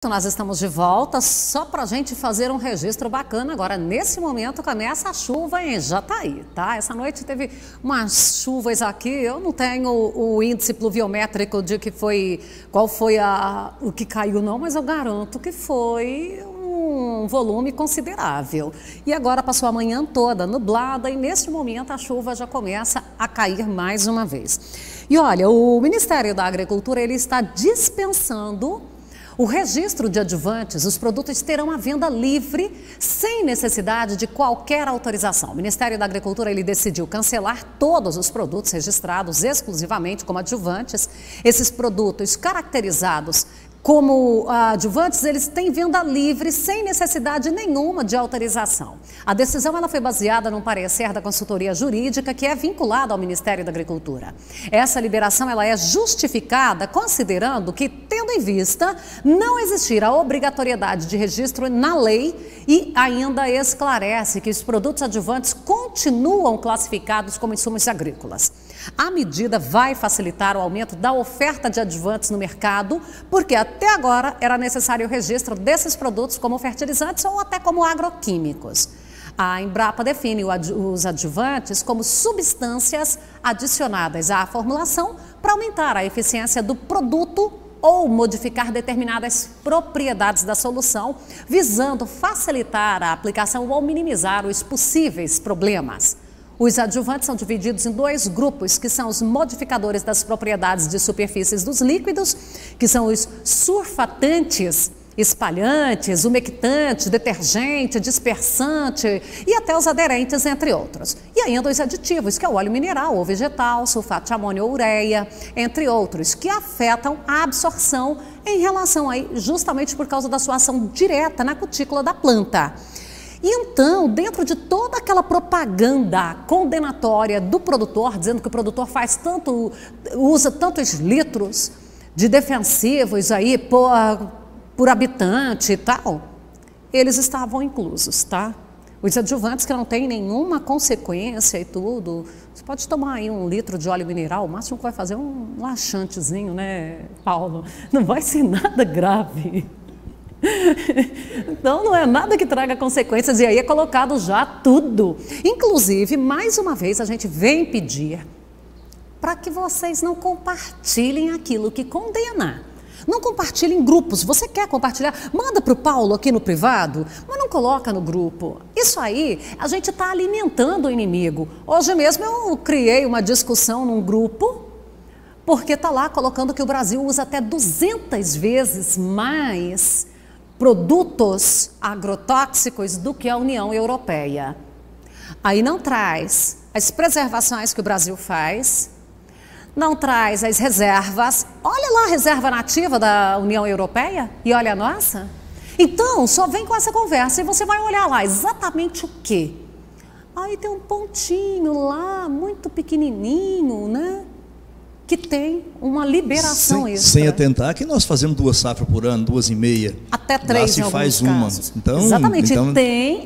Nós estamos de volta só para a gente fazer um registro bacana. Agora, nesse momento, começa a chuva em Jataí, tá? Essa noite teve umas chuvas aqui. Eu não tenho o índice pluviométrico de qual foi o que caiu, não, mas eu garanto que foi um volume considerável. E agora passou a manhã toda nublada e, neste momento, a chuva já começa a cair mais uma vez. E olha, o Ministério da Agricultura, ele está dispensando o registro de adjuvantes. Os produtos terão a venda livre, sem necessidade de qualquer autorização. O Ministério da Agricultura, ele decidiu cancelar todos os produtos registrados exclusivamente como adjuvantes. Esses produtos caracterizados como adjuvantes, eles têm venda livre, sem necessidade nenhuma de autorização. A decisão ela foi baseada num parecer da consultoria jurídica que é vinculada ao Ministério da Agricultura. Essa liberação ela é justificada considerando que, tendo em vista não existir a obrigatoriedade de registro na lei, e ainda esclarece que os produtos adjuvantes continuam classificados como insumos agrícolas. A medida vai facilitar o aumento da oferta de adjuvantes no mercado, porque até agora era necessário o registro desses produtos como fertilizantes ou até como agroquímicos. A Embrapa define os adjuvantes como substâncias adicionadas à formulação para aumentar a eficiência do produto ou modificar determinadas propriedades da solução, visando facilitar a aplicação ou minimizar os possíveis problemas. Os adjuvantes são divididos em dois grupos, que são os modificadores das propriedades de superfícies dos líquidos, que são os surfatantes, espalhantes, umectante, detergente, dispersante e até os aderentes, entre outros. E ainda os aditivos, que é o óleo mineral ou vegetal, sulfato de amônio ou ureia, entre outros, que afetam a absorção em relação aí, justamente por causa da sua ação direta na cutícula da planta. E então, dentro de toda aquela propaganda condenatória do produtor, dizendo que o produtor usa tantos litros de defensivos aí por habitante e tal, eles estavam inclusos, tá? Os adjuvantes que não têm nenhuma consequência e tudo, você pode tomar aí 1 litro de óleo mineral, o máximo que vai fazer um laxantezinho, né, Paulo? Não vai ser nada grave. Então não é nada que traga consequências e aí é colocado já tudo. Inclusive, mais uma vez, a gente vem pedir para que vocês não compartilhem aquilo que condena. Não compartilhem em grupos. Você quer compartilhar? Manda para o Paulo aqui no privado, mas não coloca no grupo. Isso aí, a gente está alimentando o inimigo. Hoje mesmo eu criei uma discussão num grupo, porque está lá colocando que o Brasil usa até 200 vezes mais produtos agrotóxicos do que a União Europeia. Aí não traz as preservações que o Brasil faz, não traz as reservas. Olha lá a reserva nativa da União Europeia e olha a nossa. Então, só vem com essa conversa e você vai olhar lá exatamente o quê? Aí tem um pontinho lá, muito pequenininho, né? Que tem uma liberação extra. Sem atentar que nós fazemos 2 safras por ano, 2,5. Até 3 em alguns faz casos. Uma. Então, exatamente,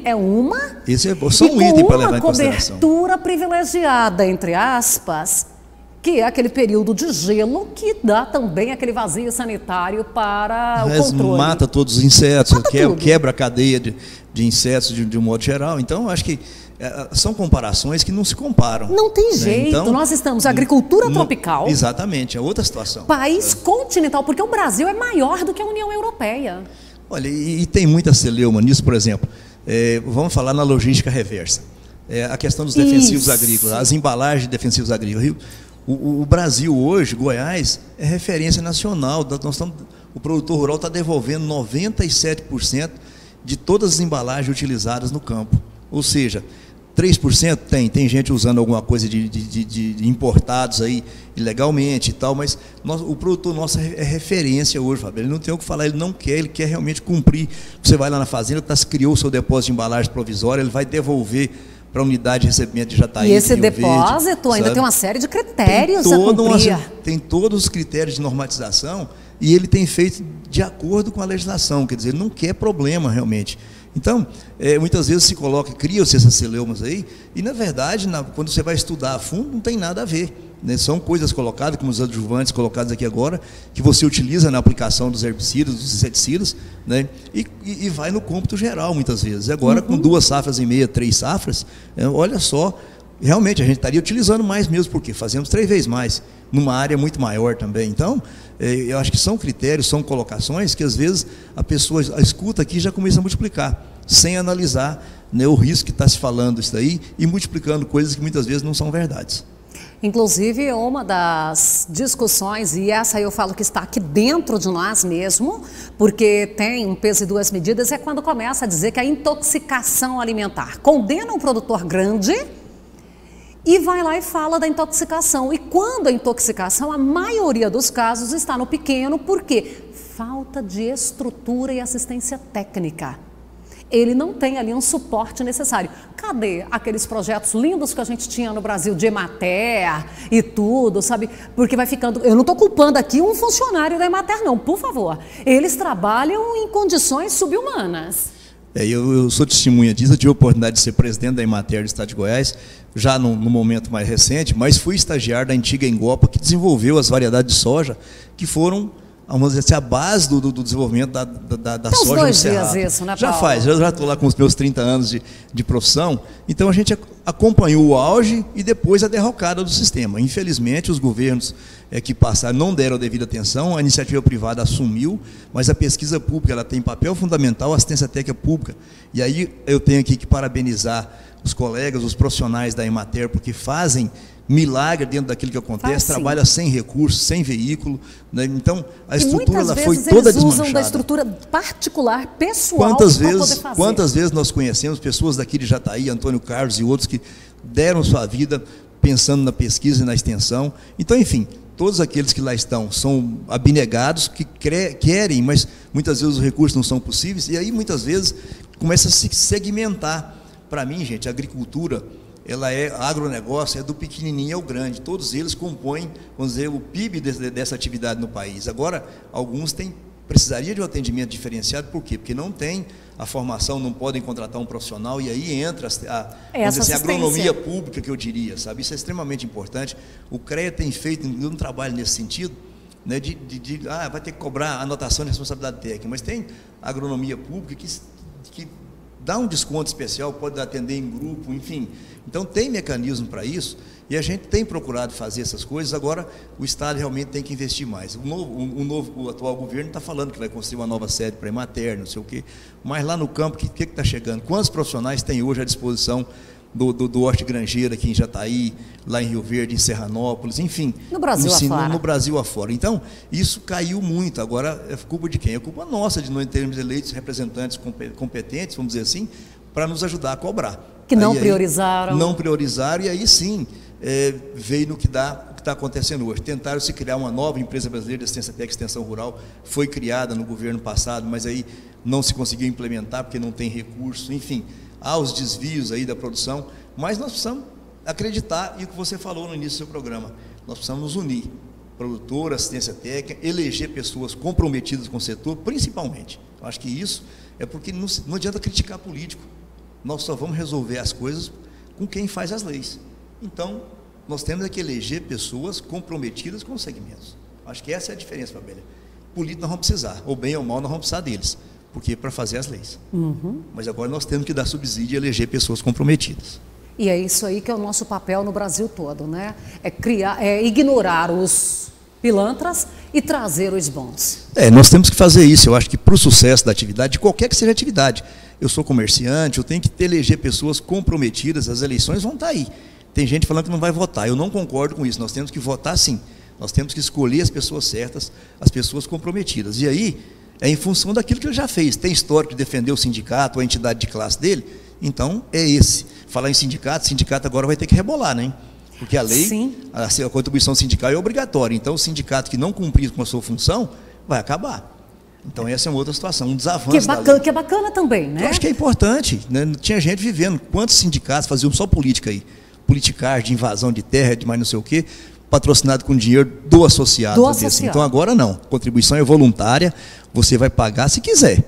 é uma. Esse é só um item para levar em consideração. Cobertura privilegiada, entre aspas, que é aquele período de gelo que dá também aquele vazio sanitário para o controle. Mata todos os insetos, tudo. quebra a cadeia de insetos de um modo geral. Então, acho que são comparações que não se comparam. Não tem jeito, né? Então, nós estamos em agricultura tropical. Exatamente, é outra situação. País continental, porque o Brasil é maior do que a União Europeia. Olha, e tem muita celeuma nisso, por exemplo. Vamos falar na logística reversa. A questão dos defensivos agrícolas, as embalagens de defensivos agrícolas. O Brasil hoje, Goiás, é referência nacional. O produtor rural está devolvendo 97% de todas as embalagens utilizadas no campo. Ou seja, 3% tem gente usando alguma coisa de importados aí ilegalmente e tal, mas o produtor nosso é referência hoje, Fábio. Ele não tem o que falar, ele quer realmente cumprir. Você vai lá na fazenda, criou o seu depósito de embalagem provisória, ele vai devolver para a unidade de recebimento de Jataí. E esse depósito ainda tem uma série de critérios a cumprir. Tem todos os critérios de normatização e ele tem feito de acordo com a legislação, quer dizer, ele não quer problema realmente. Então, muitas vezes criam-se essas celeumas aí, e na verdade, quando você vai estudar a fundo, não tem nada a ver. né? São coisas colocadas, como os adjuvantes colocados aqui agora, que você utiliza na aplicação dos herbicidas, dos inseticidas, né? E vai no cômputo geral, muitas vezes. Agora, com 2 safras e meia, 3 safras, olha só, realmente a gente estaria utilizando mais mesmo, porque fazemos 3 vezes mais, numa área muito maior também. Então, eu acho que são critérios, são colocações que às vezes a pessoa escuta aqui e já começa a multiplicar, sem analisar, né, o risco que está se falando isso daí e multiplicando coisas que muitas vezes não são verdades. Inclusive, uma das discussões, e essa eu falo que está aqui dentro de nós mesmo, porque tem um peso e 2 medidas, é quando começa a dizer que a intoxicação alimentar condena um produtor grande e vai lá e fala da intoxicação. E quando a intoxicação, a maioria dos casos está no pequeno, por quê? Falta de estrutura e assistência técnica. Ele não tem ali um suporte necessário. Cadê aqueles projetos lindos que a gente tinha no Brasil de Emater e tudo, sabe? Porque vai ficando... Eu não estou culpando aqui um funcionário da Emater, não, por favor. Eles trabalham em condições subhumanas. Eu sou testemunha disso, eu tive a oportunidade de ser presidente da Emater do Estado de Goiás, já no momento mais recente, mas fui estagiário da antiga Engopa, que desenvolveu as variedades de soja, que foram, vamos dizer assim, a base do desenvolvimento da soja no Cerrado. Isso, né, já faz, eu já estou lá com os meus 30 anos de profissão, então a gente acompanhou o auge e depois a derrocada do sistema. Infelizmente, os governos que passaram não deram a devida atenção, a iniciativa privada assumiu, mas a pesquisa pública ela tem papel fundamental, a assistência técnica pública. E aí eu tenho aqui que parabenizar os colegas, os profissionais da Emater, porque fazem milagre dentro daquilo que acontece, trabalha sem recursos, sem veículo, né? Então a estrutura ela foi toda desmanchada. Usam da estrutura particular, pessoal, para poder fazer. Quantas vezes nós conhecemos pessoas daqui de Jataí, Antônio Carlos e outros que deram sua vida pensando na pesquisa e na extensão. Então, enfim, todos aqueles que lá estão são abnegados, que querem, mas muitas vezes os recursos não são possíveis, e aí muitas vezes começa a se segmentar. Para mim, gente, a agricultura, ela agronegócio, é do pequenininho ao grande, todos eles compõem, vamos dizer, o PIB dessa atividade no país. Agora, alguns precisaria de um atendimento diferenciado, por quê? Porque não tem a formação, não podem contratar um profissional, e aí entra a agronomia pública, que eu diria, sabe? Isso é extremamente importante. O CREA tem feito um trabalho nesse sentido, né, vai ter que cobrar anotação de responsabilidade técnica, mas tem agronomia pública que dá um desconto especial, pode atender em grupo, enfim. Então tem mecanismo para isso, e a gente tem procurado fazer essas coisas. Agora o Estado realmente tem que investir mais. O atual governo está falando que vai construir uma nova sede para a Emater, não sei o quê, mas lá no campo, o que está chegando? Quantos profissionais tem hoje à disposição do Horte Grangeiro aqui em Jataí, lá em Rio Verde, em Serranópolis, enfim. No Brasil afora. No Brasil afora. Então, isso caiu muito. Agora, é culpa de quem? É culpa nossa de não termos eleitos representantes competentes, vamos dizer assim, para nos ajudar a cobrar. Que não priorizaram. Não priorizaram, e aí sim, veio no que está acontecendo hoje. Tentaram se criar uma nova empresa brasileira de assistência técnica e extensão rural, foi criada no governo passado, mas aí não se conseguiu implementar porque não tem recurso, enfim. Há os desvios aí da produção, mas nós precisamos acreditar, e o que você falou no início do seu programa, nós precisamos nos unir, produtor, assistência técnica, eleger pessoas comprometidas com o setor, principalmente. Eu acho que isso é porque não adianta criticar político, nós só vamos resolver as coisas com quem faz as leis. Então, nós temos que eleger pessoas comprometidas com os segmentos. Acho que essa é a diferença, Fabélia. Político nós vamos precisar, ou bem ou mal nós vamos precisar deles, porque para fazer as leis. Mas agora nós temos que dar subsídio e eleger pessoas comprometidas. E é isso aí que é o nosso papel no Brasil todo, né? É ignorar os pilantras e trazer os bons. Nós temos que fazer isso. Eu acho que para o sucesso da atividade, de qualquer que seja a atividade, eu sou comerciante, eu tenho que eleger pessoas comprometidas, as eleições vão estar aí. Tem gente falando que não vai votar, eu não concordo com isso, nós temos que votar sim. Nós temos que escolher as pessoas certas, as pessoas comprometidas. E aí, é em função daquilo que ele já fez. Tem histórico de defender o sindicato, ou a entidade de classe dele, então é esse. Falar em sindicato agora vai ter que rebolar, né? Porque a lei, a contribuição sindical é obrigatória, então o sindicato que não cumprir com a sua função, vai acabar. Então essa é uma outra situação, um desavanço da lei. Que é bacana também, né? Eu acho que é importante, né? Tinha gente vivendo, quantos sindicatos faziam só política aí? Politicagem, de invasão de terra, de mais não sei o quê, patrocinado com dinheiro do associado. Assim. Então agora não, contribuição é voluntária, você vai pagar se quiser.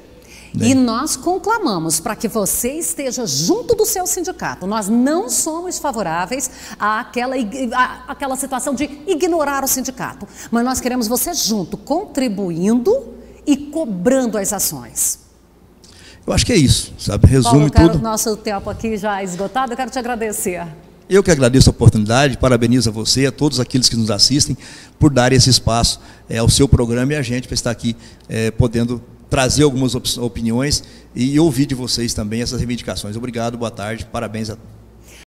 E nós conclamamos para que você esteja junto do seu sindicato. Nós não somos favoráveis àquela situação de ignorar o sindicato, mas nós queremos você junto, contribuindo e cobrando as ações. Eu acho que é isso, sabe? Resume Paulo, tudo. Nosso tempo aqui já esgotado, eu quero te agradecer. Eu que agradeço a oportunidade, parabenizo a você, a todos aqueles que nos assistem, por dar esse espaço ao seu programa e a gente para estar aqui podendo trazer algumas opiniões e ouvir de vocês também essas reivindicações. Obrigado, boa tarde, parabéns a todos.